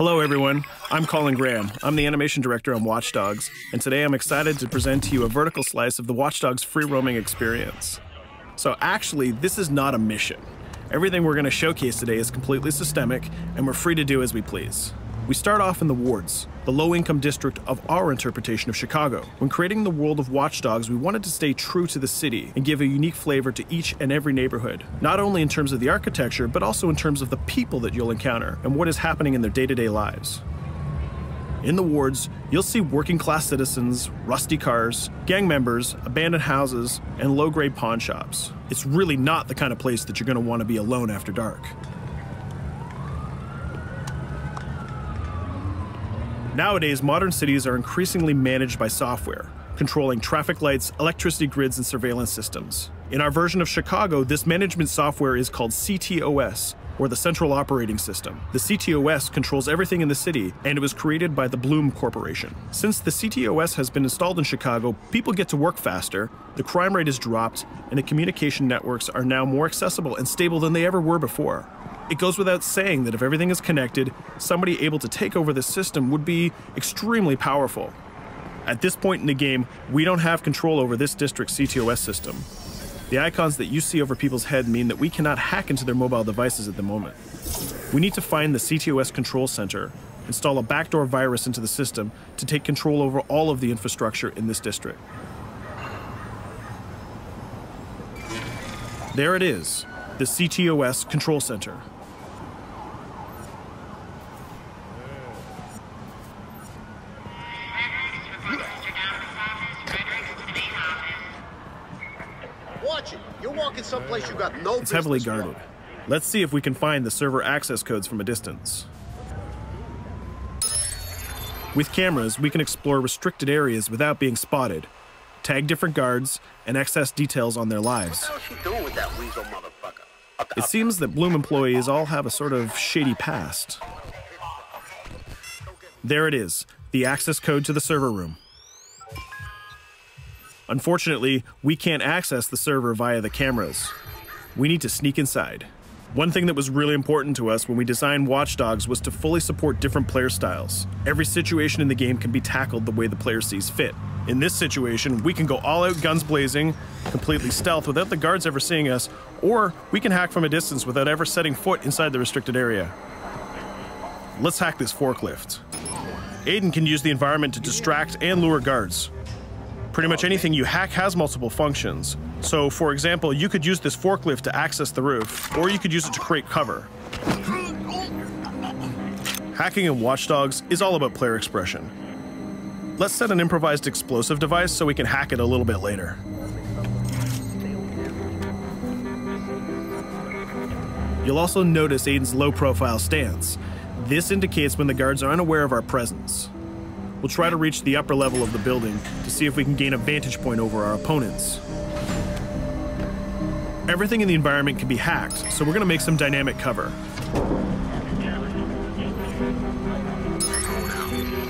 Hello everyone, I'm Colin Graham. I'm the animation director on Watch Dogs, and today I'm excited to present to you a vertical slice of the Watch Dogs free roaming experience. So actually, this is not a mission. Everything we're going to showcase today is completely systemic, and we're free to do as we please. We start off in the wards, the low-income district of our interpretation of Chicago. When creating the world of Watch Dogs, we wanted to stay true to the city and give a unique flavor to each and every neighborhood, not only in terms of the architecture, but also in terms of the people that you'll encounter and what is happening in their day-to-day lives. In the wards, you'll see working-class citizens, rusty cars, gang members, abandoned houses, and low-grade pawn shops. It's really not the kind of place that you're going to want to be alone after dark. Nowadays, modern cities are increasingly managed by software, controlling traffic lights, electricity grids, and surveillance systems. In our version of Chicago, this management software is called CTOS, or the Central Operating System. The CTOS controls everything in the city, and it was created by the Bloom Corporation. Since the CTOS has been installed in Chicago, people get to work faster, the crime rate has dropped, and the communication networks are now more accessible and stable than they ever were before. It goes without saying that if everything is connected, somebody able to take over the system would be extremely powerful. At this point in the game, we don't have control over this district's CTOS system. The icons that you see over people's head mean that we cannot hack into their mobile devices at the moment. We need to find the CTOS control center, install a backdoor virus into the system to take control over all of the infrastructure in this district. There it is, the CTOS control center. You're walking someplace you got no business. It's heavily guarded. Let's see if we can find the server access codes from a distance. With cameras, we can explore restricted areas without being spotted, tag different guards, and access details on their lives. What the hell is she doing with that weasel motherfucker? It seems that Bloom employees all have a sort of shady past. There it is, the access code to the server room. Unfortunately, we can't access the server via the cameras. We need to sneak inside. One thing that was really important to us when we designed Watch Dogs was to fully support different player styles. Every situation in the game can be tackled the way the player sees fit. In this situation, we can go all out guns blazing, completely stealth without the guards ever seeing us, or we can hack from a distance without ever setting foot inside the restricted area. Let's hack this forklift. Aiden can use the environment to distract and lure guards. Pretty much anything you hack has multiple functions. So, for example, you could use this forklift to access the roof, or you could use it to create cover. Hacking in Watch Dogs is all about player expression. Let's set an improvised explosive device so we can hack it a little bit later. You'll also notice Aiden's low-profile stance. This indicates when the guards are unaware of our presence. We'll try to reach the upper level of the building to see if we can gain a vantage point over our opponents. Everything in the environment can be hacked, so we're going to make some dynamic cover.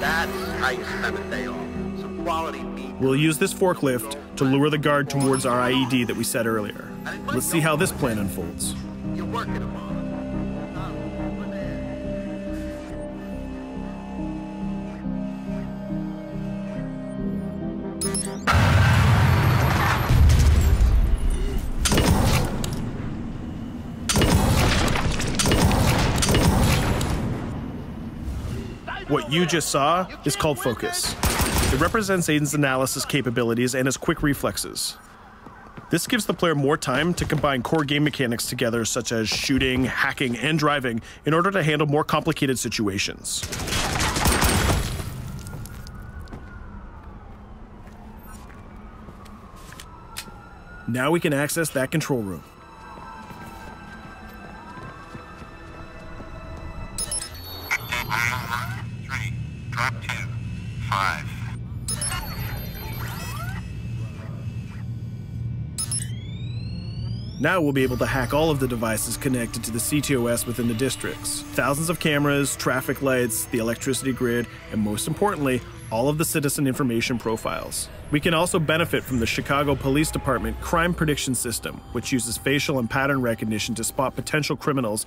That's how you spend a day off. Some quality meat. We'll use this forklift to lure the guard towards our IED that we set earlier. Let's see how this plan unfolds. You're working them on. What you just saw is called focus. It represents Aiden's analysis capabilities and his quick reflexes. This gives the player more time to combine core game mechanics together, such as shooting, hacking, and driving, in order to handle more complicated situations. Now we can access that control room. Drop 2, 5. Now we'll be able to hack all of the devices connected to the CTOS within the districts. Thousands of cameras, traffic lights, the electricity grid, and most importantly, all of the citizen information profiles. We can also benefit from the Chicago Police Department Crime Prediction System, which uses facial and pattern recognition to spot potential criminals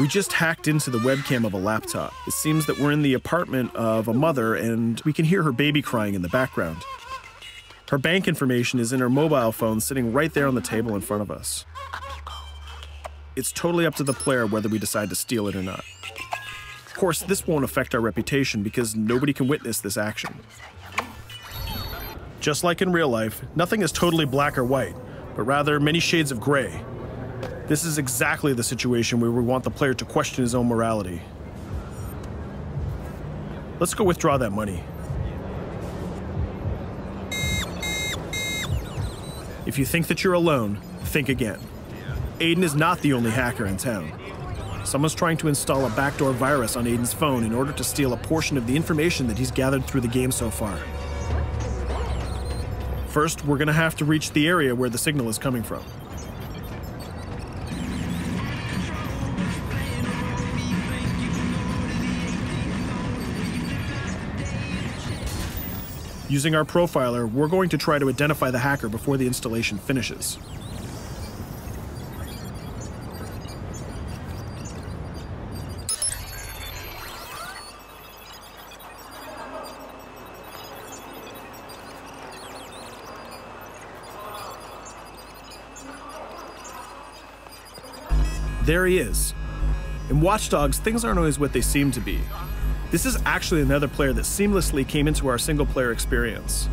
We just hacked into the webcam of a laptop. It seems that we're in the apartment of a mother and we can hear her baby crying in the background. Her bank information is in her mobile phone sitting right there on the table in front of us. It's totally up to the player whether we decide to steal it or not. Of course, this won't affect our reputation because nobody can witness this action. Just like in real life, nothing is totally black or white, but rather many shades of gray. This is exactly the situation where we want the player to question his own morality. Let's go withdraw that money. If you think that you're alone, think again. Aiden is not the only hacker in town. Someone's trying to install a backdoor virus on Aiden's phone in order to steal a portion of the information that he's gathered through the game so far. First, we're gonna have to reach the area where the signal is coming from. Using our profiler, we're going to try to identify the hacker before the installation finishes. There he is. In Watch Dogs, things aren't always what they seem to be. This is actually another player that seamlessly came into our single-player experience.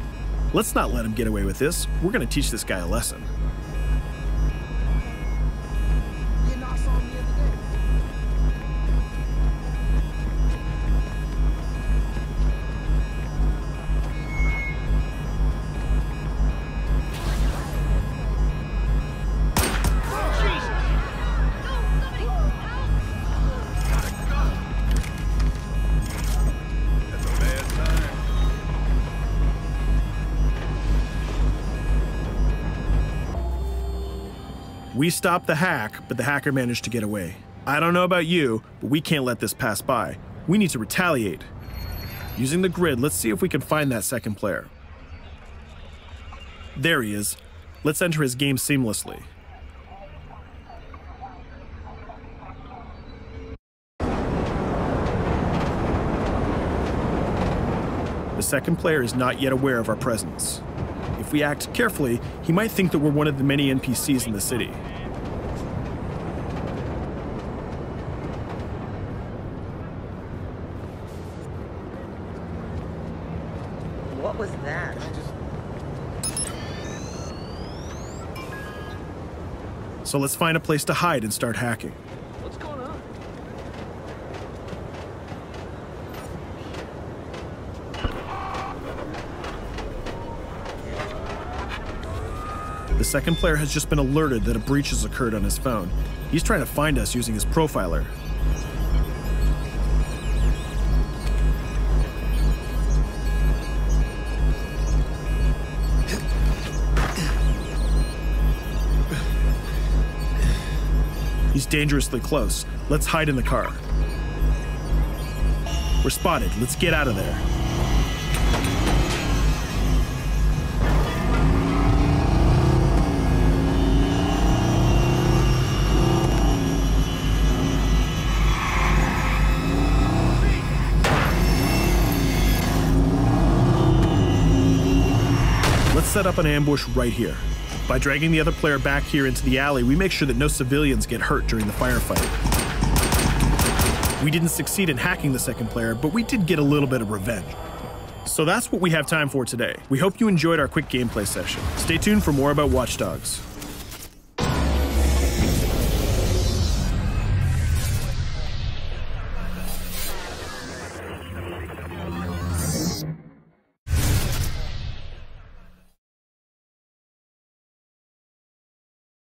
Let's not let him get away with this. We're going to teach this guy a lesson. We stopped the hack, but the hacker managed to get away. I don't know about you, but we can't let this pass by. We need to retaliate. Using the grid, let's see if we can find that second player. There he is. Let's enter his game seamlessly. The second player is not yet aware of our presence. If we act carefully, he might think that we're one of the many NPCs in the city. What was that? So let's find a place to hide and start hacking. What's going on? The second player has just been alerted that a breach has occurred on his phone. He's trying to find us using his profiler. He's dangerously close. Let's hide in the car. We're spotted. Let's get out of there. Let's set up an ambush right here. By dragging the other player back here into the alley, we make sure that no civilians get hurt during the firefight. We didn't succeed in hacking the second player, but we did get a little bit of revenge. So that's what we have time for today. We hope you enjoyed our quick gameplay session. Stay tuned for more about Watch Dogs.